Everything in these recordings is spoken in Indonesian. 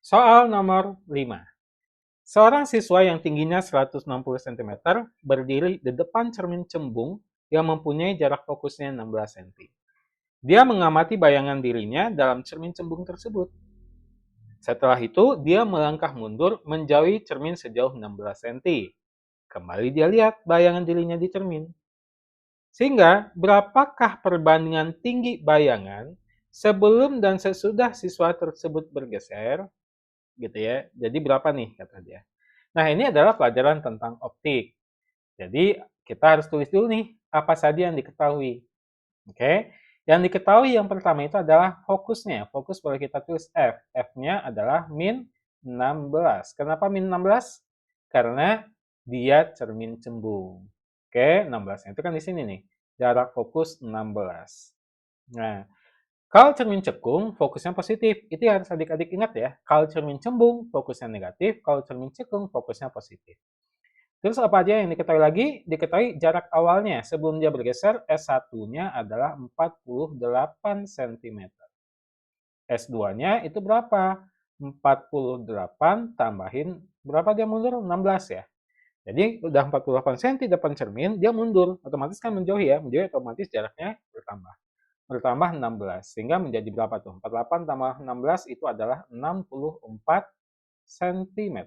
Soal nomor 5. Seorang siswa yang tingginya 160 cm berdiri di depan cermin cembung yang mempunyai jarak fokusnya 16 cm. Dia mengamati bayangan dirinya dalam cermin cembung tersebut. Setelah itu, dia melangkah mundur menjauhi cermin sejauh 16 cm. Kembali dia lihat bayangan dirinya di cermin. Sehingga, berapakah perbandingan tinggi bayangan sebelum dan sesudah siswa tersebut bergeser? Gitu ya. Jadi berapa nih kata dia. Nah, ini adalah pelajaran tentang optik. Jadi, kita harus tulis dulu nih apa saja yang diketahui. Oke. Yang diketahui yang pertama itu adalah fokusnya. Fokus boleh kita tulis F. F-nya adalah min 16. Kenapa min 16? Karena dia cermin cembung. Oke, 16-nya itu kan di sini nih. Jarak fokus 16. Nah, kalau cermin cekung, fokusnya positif. Itu harus adik-adik ingat ya. Kalau cermin cembung, fokusnya negatif. Kalau cermin cekung, fokusnya positif. Terus apa aja yang diketahui lagi? Diketahui jarak awalnya. Sebelum dia bergeser, S1-nya adalah 48 cm. S2-nya itu berapa? 48 tambahin, berapa dia mundur? 16 ya. Jadi udah 48 cm depan cermin, dia mundur. Otomatis kan menjauhi ya. Menjauhi otomatis jaraknya bertambah. Bertambah 16. Sehingga menjadi berapa tuh? 48 tambah 16 itu adalah 64 cm.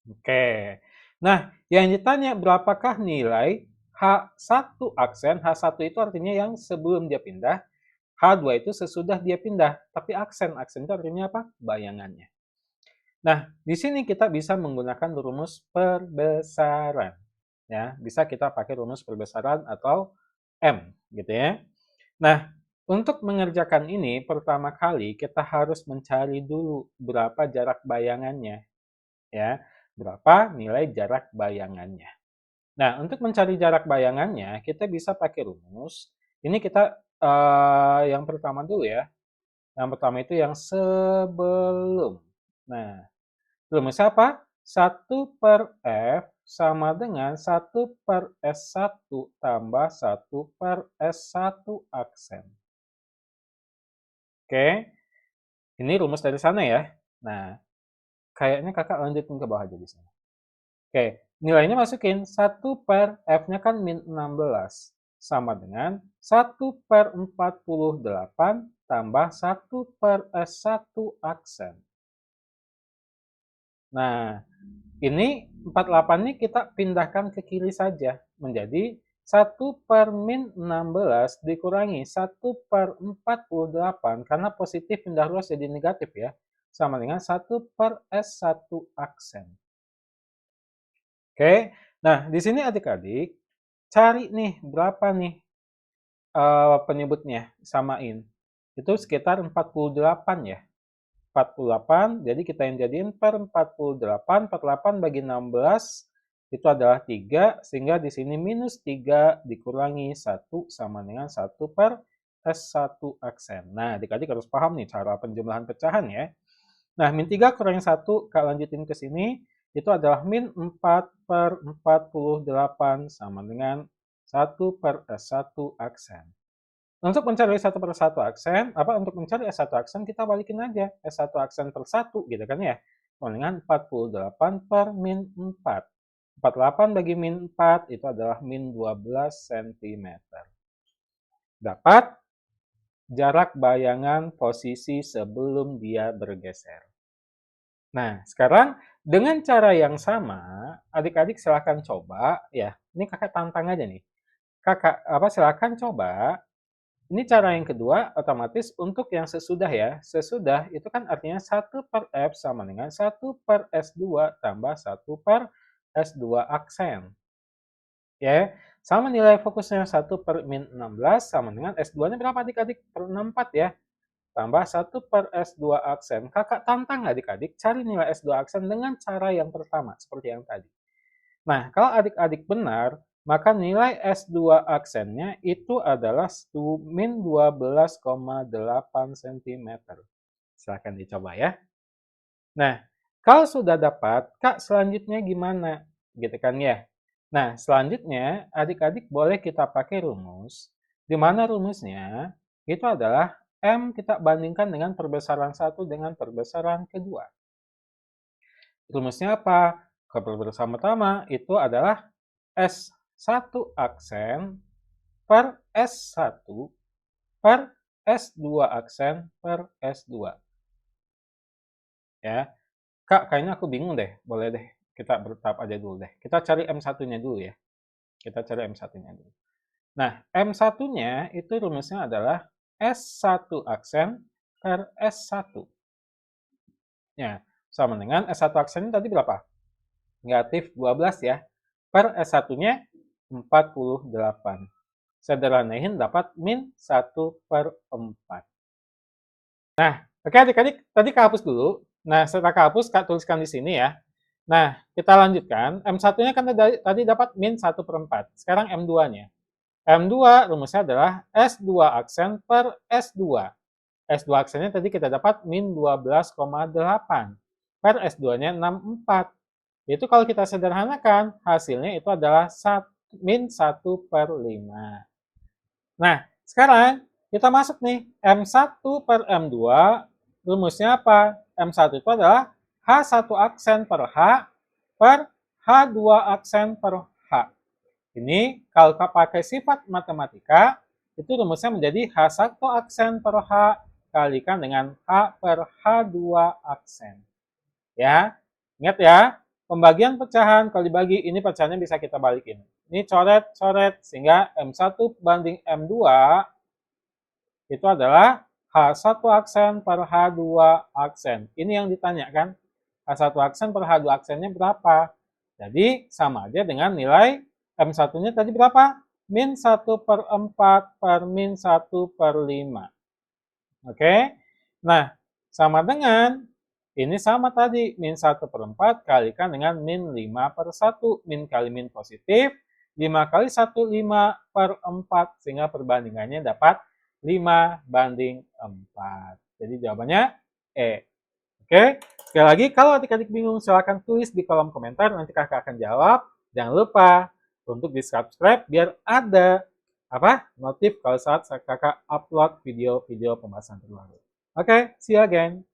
Oke. Nah, yang ditanya berapakah nilai H1 aksen? H1 itu artinya yang sebelum dia pindah. H2 itu sesudah dia pindah. Tapi aksen itu artinya apa? Bayangannya. Nah, di sini kita bisa menggunakan rumus perbesaran. Ya, bisa kita pakai rumus perbesaran atau M, gitu ya. Nah, untuk mengerjakan ini, pertama kali kita harus mencari dulu berapa jarak bayangannya. Ya, berapa nilai jarak bayangannya. Nah, untuk mencari jarak bayangannya, kita bisa pakai rumus. Ini kita yang pertama dulu ya. Yang pertama itu yang sebelum. Nah, rumusnya apa? 1/F sama dengan 1/S1 tambah 1/S1 aksen. Oke, ini rumus dari sana ya. Nah, kayaknya kakak lanjutin ke bawah aja di sini. Oke, nilainya masukin 1/F-nya kan min 16 sama dengan 1/48 tambah 1/S1 aksen. Nah, ini 48 ini kita pindahkan ke kiri saja menjadi 1/min 16 dikurangi 1/48 karena positif pindah luas jadi negatif ya, sama dengan 1/S1 aksen. Oke, nah di sini adik-adik cari nih berapa nih penyebutnya, samain. Itu sekitar 48 ya. 48, jadi kita yang jadiin per 48, 48 bagi 16 itu adalah 3, sehingga di sini minus 3 dikurangi 1 sama dengan 1/S1 aksen. Nah, adik-adik harus paham nih cara penjumlahan pecahan ya. Nah, min 3 kurangi 1, Kak lanjutin ke sini, itu adalah min 4/48 sama dengan 1/S1 aksen. Untuk mencari 1/1 aksen, untuk mencari S1 aksen, kita balikin aja S1 aksen per 1, gitu kan ya. Sama dengan 48 per min 4. 48 bagi min 4 itu adalah min 12 cm. Dapat jarak bayangan posisi sebelum dia bergeser. Nah, sekarang dengan cara yang sama, adik-adik silahkan coba ya. Ini kakak tantang aja nih. Silahkan coba. Ini cara yang kedua, otomatis untuk yang sesudah ya. Sesudah itu kan artinya 1/F sama dengan 1/S2 tambah 1/S2 aksen. Ya, sama nilai fokusnya 1/min 16 sama dengan S2-nya berapa adik-adik? Per 64 ya. Tambah 1/S2 aksen. Kakak tantang adik-adik cari nilai S2 aksen dengan cara yang pertama, seperti yang tadi. Nah, kalau adik-adik benar, maka nilai S2 aksennya itu adalah min 12,8 cm. Silahkan dicoba ya. Nah, kalau sudah dapat, Kak selanjutnya gimana? Gitu kan ya. Nah, selanjutnya adik-adik boleh kita pakai rumus, di mana rumusnya itu adalah M kita bandingkan dengan perbesaran 1 dengan perbesaran kedua. Rumusnya apa? Kalau pertama itu adalah S1 aksen per S1 per S2 aksen per S2. Ya, Kak, kayaknya aku bingung deh. Boleh deh, kita bertahap aja dulu deh. Kita cari M1-nya dulu ya. Kita cari M1-nya dulu. Nah, M1-nya itu rumusnya adalah S1 aksen per S1. Ya, sama dengan S1 aksen tadi berapa? Negatif 12 ya. Per S1-nya 48. Sederhanain dapat min 1 per 4. Nah, oke adik-adik, tadi kehapus dulu. Nah, setelah kehapus, Kak tuliskan di sini ya. Nah, kita lanjutkan. M1-nya kan tadi dapat min 1 per 4. Sekarang M2-nya. M2 rumusnya adalah S2 aksen per S2. S2 aksennya tadi kita dapat min 12,8. Per S2-nya 64. Itu kalau kita sederhanakan, hasilnya itu adalah min 1 per 5. Nah, sekarang kita masuk nih, M1 per M2, rumusnya apa? M1 itu adalah H1 aksen per H per H2 aksen per H. Ini kalau pakai sifat matematika, itu rumusnya menjadi H1 aksen per H kalikan dengan H per H2 aksen. Ya, ingat ya, pembagian pecahan kalau dibagi, ini pecahannya bisa kita balikin. Ini coret-coret, sehingga M1 banding M2 itu adalah H1 aksen per H2 aksen. Ini yang ditanyakan. H1 aksen per H2 aksennya berapa? Jadi sama aja dengan nilai M1-nya tadi berapa? Min 1 per 4 per min 1 per 5. Oke? Nah, sama dengan ini sama tadi. Min 1 per 4 kalikan dengan min 5 per 1. Min kali min positif. 5 kali 1, 5 per 4. Sehingga perbandingannya dapat 5 banding 4. Jadi jawabannya E. Oke, sekali lagi kalau adik-adik bingung silahkan tulis di kolom komentar, nanti kakak akan jawab. Jangan lupa untuk di subscribe biar ada notif kalau saat kakak upload video-video pembahasan terbaru. Oke, see you again.